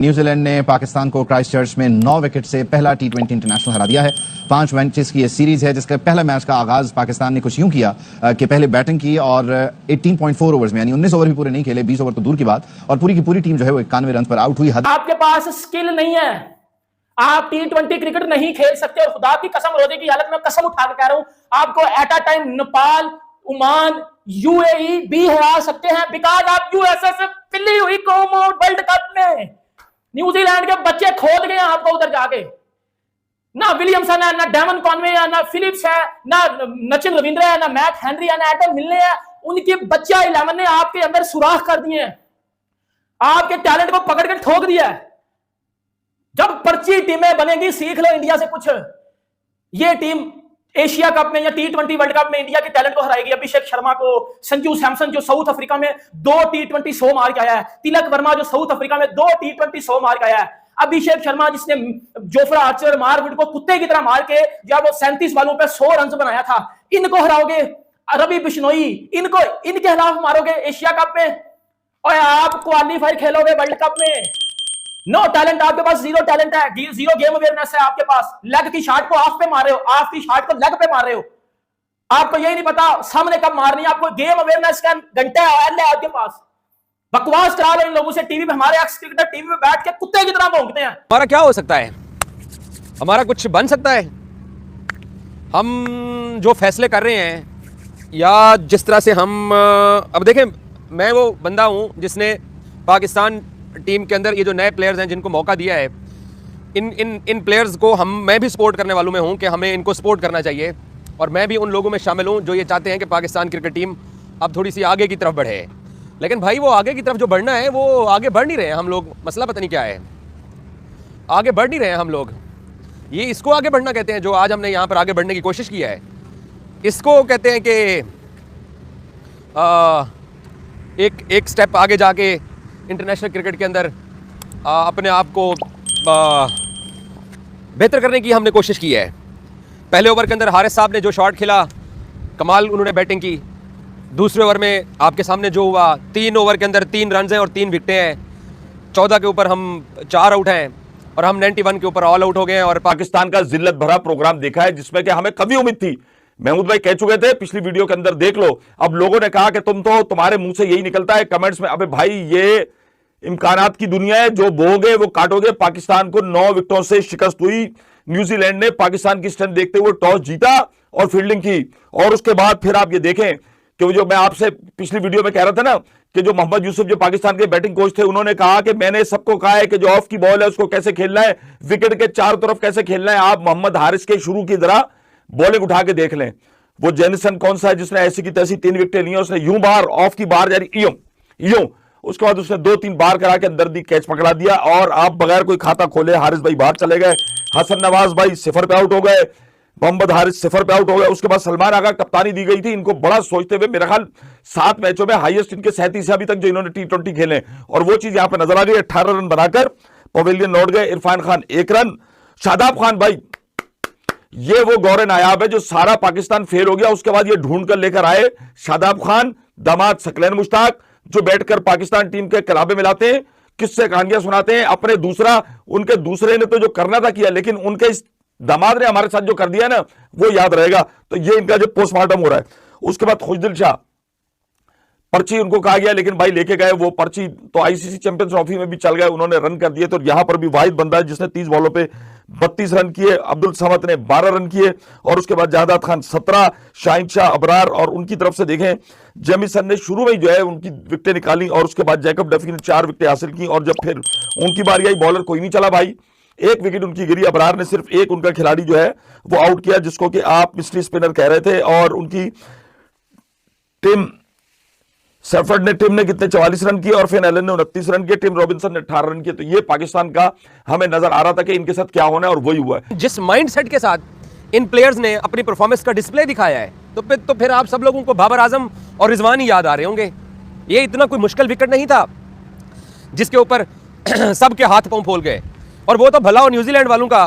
New Zealand ने पाकिस्तान को Christchurch में 9 विकेट से पहला टी20 इंटरनेशनल हरा दिया है। 5 मैचेस की यह सीरीज है जिसके पहले मैच का आगाज पाकिस्तान ने कुछ यूं किया कि पहले बैटिंग की और 18.4 ओवर्स में यानी 19 ओवर भी पूरे नहीं खेले, 20 ओवर तो दूर की बात, और पूरी की पूरी टीम जो है वो 91 रन पर आउट हुई। आपके पास स्किल नहीं है, आप टी20 क्रिकेट नहीं खेल सकते। और खुदा की कसम, रोजे की हालत में कसम उठा के कह रहा हूं, आपको at a time Nepal, Oman, UAE भी हरा सकते हैं, बिकॉज आप यूएसए से पिल्ली हुई कौम वर्ल्ड कप में न्यूजीलैंड के बच्चे खोद गए आपको उधर जाके। ना विलियमसन है, ना डेमन कॉनवे है, ना फिलिप्स है, ना नचिन रविंद्र है, ना मैट हेनरी है, ना एडम मिलने है। उनके बच्चा 11 ने आपके अंदर सुराख कर दिए हैं, आपके टैलेंट को पकड़ के ठोक दिया है। जब पर्ची टीमें बनेगी सीख लो इंडिया से कुछ। ये टीम एशिया कप में या टी20 वर्ल्ड कप में इंडिया के टैलेंट को हराएगी। अभिषेक शर्मा को, संजू सैमसन जो साउथ अफ्रीका में 2 टी20 100 मार के आया है, तिलक वर्मा जो साउथ अफ्रीका में 2 टी20 100 मार के आया है, अभिषेक शर्मा जिसने जोफ्रा आर्चर, मार्वुड को कुत्ते की तरह मार के जब वो 37 बालों पे 100 रन बनाया था, इनको हराओगे। रवि बिश्नोई, इनके खिलाफ मारोगे एशिया कप में, और आप क्वालीफायर खेलोगे वर्ल्ड कप में। नो टैलेंट, आपके पास जीरो टैलेंट है, जीरो गेम अवेयरनेस है आपके पास। लेग की शॉट को ऑफ पे मार रहे हो, ऑफ की शॉट को लेग पे मार रहे हो। आपको यही नहीं पता सामने कब मारनी है, आपको गेम अवेयरनेस का घंटा है आपके पास। बकवास करा लो इन लोगों से टीवी पे। हमारे एक्स क्रिकेटर टीवी पे बैठ के कुत्ते की तरह भौंकते हैं। हमारा क्या हो सकता है? हमारा कुछ बन सकता है? हम जो फैसले कर रहे हैं या जिस तरह से हम अब देखें, मैं वो बंदा हूं जिसने पाकिस्तान टीम के अंदर ये जो नए प्लेयर्स हैं जिनको मौका दिया है, इन प्लेयर्स को मैं भी सपोर्ट करने वालों में हूं कि हमें इनको सपोर्ट करना चाहिए। और मैं भी उन लोगों में शामिल हूं जो ये चाहते हैं कि पाकिस्तान क्रिकेट टीम अब थोड़ी सी आगे की तरफ बढ़े। लेकिन भाई वो आगे की तरफ जो बढ़ना है वो आगे बढ़ नहीं रहे हैं हम लोग। मसला पता नहीं क्या है, आगे बढ़ नहीं रहे हैं हम लोग। ये इसको आगे बढ़ना कहते हैं जो आज हमने यहाँ पर आगे बढ़ने की कोशिश किया है। इसको कहते हैं कि एक स्टेप आगे जाके इंटरनेशनल क्रिकेट के अंदर अपने आप को बेहतर करने की हमने कोशिश की है। पहले ओवर के अंदर हारिस साहब ने जो शॉट खेला, कमाल उन्होंने बैटिंग की। दूसरे ओवर में आपके सामने जो हुआ, 3 ओवर के अंदर 3 रन हैं और 3 विकेटें हैं। 14 के ऊपर हम 4 आउट हैं और हम 91 के ऊपर ऑल आउट हो गए हैं। और पाकिस्तान का जिल्लत भरा प्रोग्राम देखा है जिसमें कि हमें कभी उम्मीद थी। महमूद भाई कह चुके थे पिछली वीडियो के अंदर, देख लो। अब लोगों ने कहा कि तुम्हारे मुंह से यही निकलता है कमेंट्स में, अबे भाई ये इम्कानात की दुनिया है, जो बोगे वो काटोगे। पाकिस्तान को 9 विकेटों से शिकस्त हुई। न्यूजीलैंड ने पाकिस्तान की स्ट्रेंथ देखते हुए टॉस जीता और फील्डिंग की। और उसके बाद फिर आप ये देखें कि जो मैं आपसे पिछली वीडियो में कह रहा था ना कि जो मोहम्मद यूसुफ जो पाकिस्तान के बैटिंग कोच थे, उन्होंने कहा कि मैंने सबको कहा है कि जो ऑफ की बॉल है उसको कैसे खेलना है, विकेट के चारों तरफ कैसे खेलना है। आप मोहम्मद हारिस के शुरू की तरह बॉलिंग उठा के देख लें। वो जेनिसन कौन सा है जिसने ऐसी की तैसी 3 विकेटें ली, उसने यूं बार ऑफ की बार यानी यूं, उसके बाद उसने 2-3 बार करा के अंदर दी कैच पकड़ा दिया। और आप बगैर कोई खाता खोले हारिस भाई बाहर चले गए, हसन नवाज भाई 0 पे आउट हो गए, मोहम्मद हारिस 0 पे आउट हो गए। उसके बाद सलमान आगा कप्तानी दी गई थी इनको बड़ा सोचते हुए। मेरा ख्याल 7 मैचों में हाईएस्ट इनके 37 अभी तक जो इन्होंने टी20 खेले, और वो चीज यहां पर नजर आ गई। 18 रन बनाकर पवेलियन लौट गए। इरफान खान 1 रन। शादाब खान भाई, ये वो गौरे नायाब है जो सारा पाकिस्तान फेल हो गया, उसके बाद ये ढूंढ कर लेकर आए शादाब खान, दामाद सकलैन मुश्ताक, जो बैठकर पाकिस्तान टीम के कलाबे मिलाते हैं, किससे कहानियां सुनाते हैं अपने। उनके दूसरे ने तो जो करना था किया, लेकिन उनके इस दामाद ने हमारे साथ जो कर दिया ना वो याद रहेगा। तो ये इनका जो पोस्टमार्टम हो रहा है। उसके बाद खुशदिल शाह, पर्ची उनको कहा गया लेकिन भाई लेके गए वो पर्ची, तो आईसीसी चैंपियंस ट्रॉफी में भी चल गए, उन्होंने रन कर दिए। तो यहां पर भी वाहिद बंदा है जिसने 30 बॉलों पे 32 रन किए। अब्दुल समद ने 12 रन किए। और उसके बाद जहादात खान 17, शाहिन शाह, अबरार, और उनकी तरफ से देखें जेमिसन ने शुरू में जो है उनकी विकेटें निकाली। और उसके बाद जैकब डफी ने 4 विकेटें हासिल की। और जब फिर उनकी बारी आई, बॉलर कोई नहीं चला भाई, 1 विकेट उनकी गिरी। अबरार ने सिर्फ एक उनका खिलाड़ी जो है वो आउट किया, जिसको कि आप मिस्ट्री स्पिनर कह रहे थे। और उनकी टीम सेफर्ड ने टीम ने कितने 44 रन किए और फिर एलन ने 29 रन किए, टिम रॉबिन्सन ने 18 रन किए। तो ये पाकिस्तान का हमें नजर आ रहा था कि इनके साथ क्या होना है, और वही हुआ है। जिस माइंडसेट के साथ इन प्लेयर्स ने अपनी परफॉर्मेंस का डिस्प्ले दिखाया है, तो फिर आप सब लोगों को बाबर आजम और रिजवान ही याद आ रहे होंगे। ये इतना कोई मुश्किल विकेट नहीं था जिसके ऊपर सबके हाथ पांव फूल गए। और वो तो भला हो न्यूजीलैंड वालों का,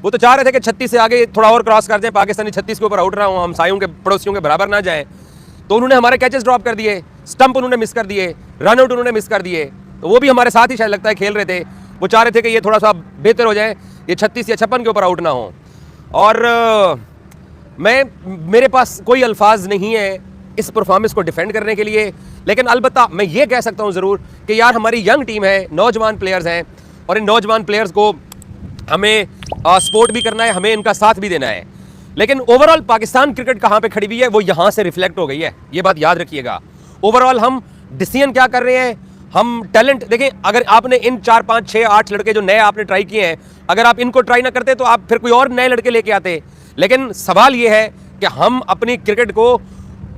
वो तो चाह रहे थे कि 36 से आगे थोड़ा और क्रॉस कर जाए, पाकिस्तानी 36 के ऊपर आउट रहा हूं, हम सायों के पड़ोसियों के बराबर ना जाए। तो उन्होंने हमारे कैचेस ड्रॉप कर दिए, स्टंप उन्होंने मिस कर दिए, रन आउट उन्होंने मिस कर दिए। तो वो भी हमारे साथ ही शायद लगता है खेल रहे थे। वो चाह रहे थे कि ये थोड़ा सा बेहतर हो जाए, ये 36 या 56 के ऊपर आउट ना हो। और मेरे पास कोई अल्फाज नहीं है इस परफॉर्मेंस को डिफेंड करने के लिए, लेकिन अलबत्ता मैं ये कह सकता हूं ज़रूर कि यार हमारी यंग टीम है, नौजवान प्लेयर्स हैं, और इन नौजवान प्लेयर्स को हमें सपोर्ट भी करना है, हमें इनका साथ भी देना है। लेकिन ओवरऑल पाकिस्तान क्रिकेट कहाँ पे खड़ी हुई है वो यहाँ से रिफ्लेक्ट हो गई है, ये बात याद रखिएगा। ओवरऑल हम डिसीजन क्या कर रहे हैं, हम टैलेंट देखें, अगर आपने इन 4, 5, 6, 8 लड़के जो नए आपने ट्राई किए हैं, अगर आप इनको ट्राई ना करते तो आप फिर कोई और नए लड़के लेके आते। लेकिन सवाल ये है कि हम अपनी क्रिकेट को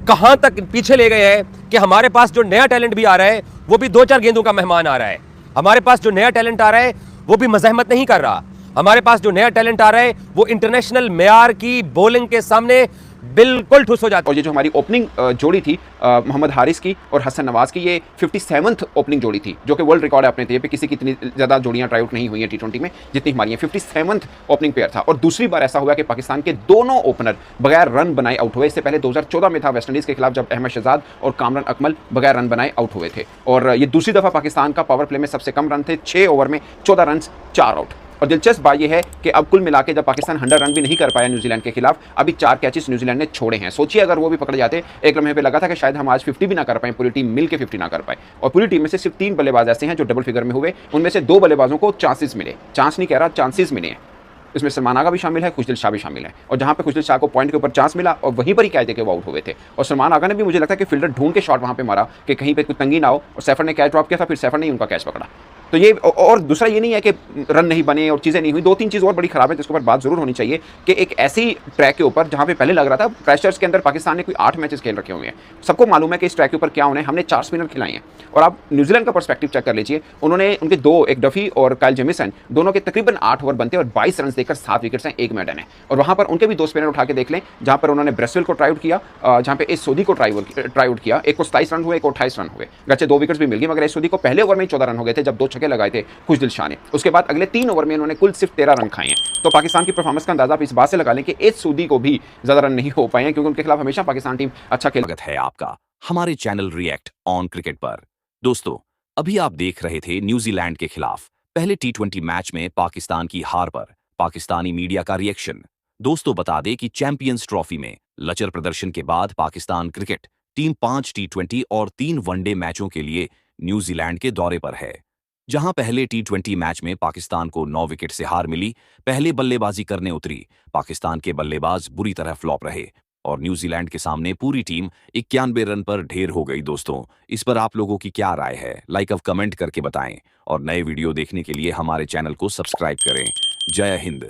कहां तक पीछे ले गए हैं कि हमारे पास जो नया टैलेंट भी आ रहा है वो भी 2-4 गेंदों का मेहमान आ रहा है। हमारे पास जो नया टैलेंट आ रहा है वो भी मज़ाहमत नहीं कर रहा। हमारे पास जो नया टैलेंट आ रहा है वो इंटरनेशनल मेयार की बॉलिंग के सामने बिल्कुल ठुस हो जाता है। और ये जो हमारी ओपनिंग जोड़ी थी मोहम्मद हारिस की और हसन नवाज की, ये 57th ओपनिंग जोड़ी थी, जो कि वर्ल्ड रिकॉर्ड है अपने तरीके पे। किसी की इतनी ज़्यादा जोड़ियां ट्राई आउट नहीं हुई हैं T20 में जितनी हमारी हैं। 57th ओपनिंग पेयर था। और दूसरी बार ऐसा हुआ कि पाकिस्तान के दोनों ओपनर बगैर रन बनाए आउट हुए। इससे पहले 2014 में था वेस्टइंडीज़ के खिलाफ, जब अहमद शहजाद और कामरान अकमल बगैर रन बनाए आउट हुए थे। और ये दूसरी दफ़ा पाकिस्तान का पावर प्ले में सबसे कम रन थे, 6 ओवर में 14 रन, 4 आउट। और दिलचस्प बात यह है कि अब कुल मिला के जब पाकिस्तान 100 रन भी नहीं कर पाया न्यूजीलैंड के खिलाफ, अभी 4 कैचेस न्यूजीलैंड ने छोड़े हैं। सोचिए अगर वो भी पकड़ जाते, एक लम्हे पे लगा था कि शायद हम आज 50 भी ना कर पाए, पूरी टीम मिल के 50 ना कर पाए। और पूरी टीम में से सिर्फ 3 बल्लेबाज ऐसे हैं जो डबल फिगर में हुए, उनमें से 2 बल्लेबाजों को चांसेस मिले। चांस नहीं कह रहा, चांसेस मिले हैं। इसमें सलमान आगा भी शामिल है, खुशदिल शाह भी शामिल है। और जहां पे खुशदिल शाह को पॉइंट के ऊपर चांस मिला और वहीं पर ही कैच देके वो आउट हुए थे। और सलमान आगा ने भी मुझे लगता है कि फील्डर ढूंढ के शॉट वहां पे मारा कि कहीं पे कोई तंगी ना हो, और सैफर ने कैच ड्रॉप किया था, फिर सैफर ने उनका कैच पकड़ा। तो ये, और दूसरा ये नहीं है कि रन नहीं बने और चीज़ें नहीं हुई। 2-3 चीज़ और बड़ी खराब है जिसके ऊपर बात जरूर होनी चाहिए कि एक ऐसी ट्रैक के ऊपर जहां पे पहले लग रहा था क्राइस्टचर्च के अंदर पाकिस्तान ने कोई 8 मैचेस खेल रखे हुए हैं। सबको मालूम है कि इस ट्रैक के ऊपर क्या होने, हमने 4 स्पिनर खिलाए हैं। और आप न्यूजीलैंड का पर्सपेक्टिव चेक कर लीजिए, उन्होंने उनके 2, एक डफी और काइल जेमिसन, दोनों के तकरीबन 8 ओवर बनते हैं और 22 रन देकर 7 विकेट्स हैं, 1 मेडन है। और वहां पर उनके भी 2 स्पिनर उठा के देख लें, जहां पर उन्होंने ब्रेसवेल को ट्राई आउट किया, जहां पे एस सोदी को ट्राई आउट किया। एक को 27 रन हुए, एक को 28 रन हुए, गच्चे 2 विकेट्स भी मिल गई, मगर एस सोदी को पहले ओवर में 14 रन हो गए थे जब 2 छक्के लगाए थे खुशदिल शाह ने। उसके बाद अगले 3 ओवर में उन्होंने कुल सिर्फ 13 रन खाए हैं। तो पाकिस्तान की परफॉर्मेंस का अंदाजा आप इस बात से लगा लें कि एस सोदी को भी ज्यादा रन नहीं हो पाए हैं, क्योंकि उनके खिलाफ हमेशा पाकिस्तान टीम अच्छा खेल। स्वागत है आपका हमारे चैनल रिएक्ट ऑन क्रिकेट पर। दोस्तों, अभी आप देख रहे थे न्यूजीलैंड के खिलाफ पहले T20 मैच में पाकिस्तान की हार पर पाकिस्तानी मीडिया का रिएक्शन। दोस्तों, बता दें कि चैंपियंस ट्रॉफी में लचर प्रदर्शन के बाद पाकिस्तान क्रिकेट टीम 5 T20 और 3 वनडे मैचों के लिए न्यूजीलैंड के दौरे पर है, जहां पहले T20 मैच में पाकिस्तान को 9 विकेट से हार मिली। पहले बल्लेबाजी करने उतरी पाकिस्तान के बल्लेबाज बुरी तरह फ्लॉप रहे और न्यूजीलैंड के सामने पूरी टीम 91 रन पर ढेर हो गई। दोस्तों, इस पर आप लोगों की क्या राय है? लाइक और कमेंट करके बताएं, और नए वीडियो देखने के लिए हमारे चैनल को सब्सक्राइब करें। जय हिंद।